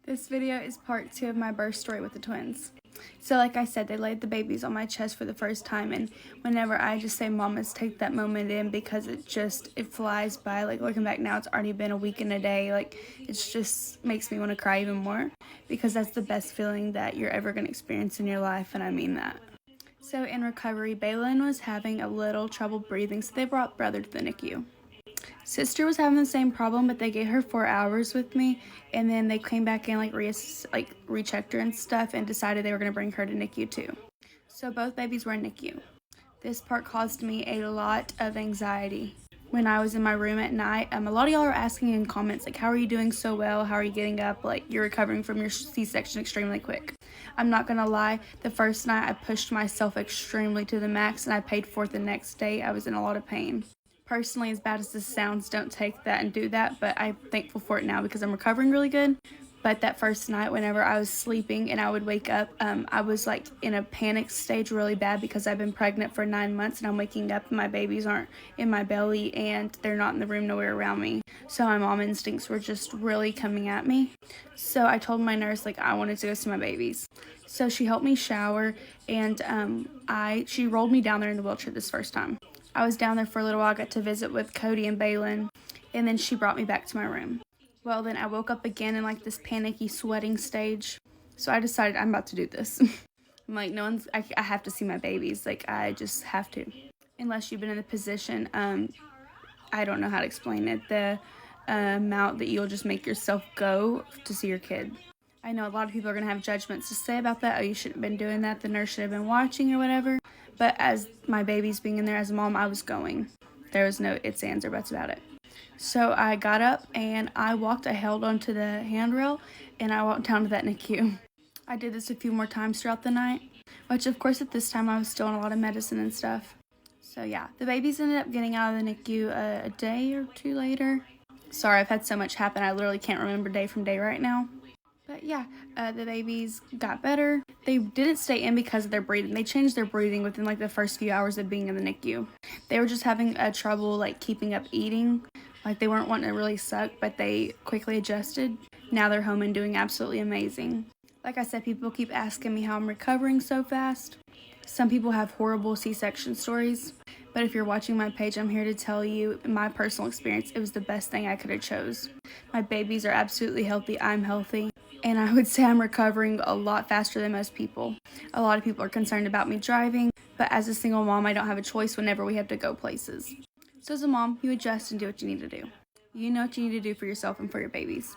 This video is part 2 of my birth story with the twins. So like I said, they laid the babies on my chest for the first time, and whenever I just say mamas, take that moment in, because it flies by. Like, looking back now, it's already been a week and a day. Like, it just makes me want to cry even more, because that's the best feeling that you're ever going to experience in your life, and I mean that. So in recovery, Baylin was having a little trouble breathing, so they brought brother to the NICU. Sister was having the same problem, but they gave her 4 hours with me, and then they came back in, rechecked her and stuff, and decided they were going to bring her to NICU too. So both babies were in NICU. This part caused me a lot of anxiety. When I was in my room at night, a lot of y'all are asking in comments, like, how are you doing so well? How are you getting up? Like, you're recovering from your C-section extremely quick. I'm not gonna lie, the first night I pushed myself extremely to the max, and I paid for it the next day. I was in a lot of pain. Personally, as bad as this sounds, don't take that and do that, but I'm thankful for it now because I'm recovering really good. But that first night, whenever I was sleeping and I would wake up, I was like in a panic stage really bad, because I've been pregnant for 9 months and I'm waking up and my babies aren't in my belly and they're not in the room, nowhere around me. So my mom instincts were just really coming at me. So I told my nurse, like, I wanted to go see my babies. So she helped me shower, and she rolled me down there in the wheelchair this first time. I was down there for a little while. I got to visit with Cody and Baylin, and then she brought me back to my room. Well, then I woke up again in like this panicky sweating stage. So I decided I'm about to do this. I'm like, I have to see my babies. Like, I just have to. Unless you've been in the position, I don't know how to explain it. The amount that you'll just make yourself go to see your kid. I know a lot of people are going to have judgments to say about that. Oh, you shouldn't have been doing that. The nurse should have been watching or whatever. But as my baby's being in there as a mom, I was going. There was no ifs, ands, or buts about it. So I got up and I held onto the handrail, and I walked down to that NICU. I did this a few more times throughout the night, which of course at this time I was still on a lot of medicine and stuff. So yeah, the babies ended up getting out of the NICU a day or two later. Sorry, I've had so much happen, I literally can't remember day from day right now. But yeah, the babies got better. They didn't stay in because of their breathing. They changed their breathing within like the first few hours of being in the NICU. They were just having trouble like keeping up eating. Like, they weren't wanting to really suck, but they quickly adjusted. Now they're home and doing absolutely amazing. Like I said, people keep asking me how I'm recovering so fast. Some people have horrible C-section stories, but if you're watching my page, I'm here to tell you, in my personal experience, it was the best thing I could have chose. My babies are absolutely healthy. I'm healthy. And I would say I'm recovering a lot faster than most people. A lot of people are concerned about me driving, but as a single mom, I don't have a choice whenever we have to go places. So as a mom, you adjust and do what you need to do. You know what you need to do for yourself and for your babies.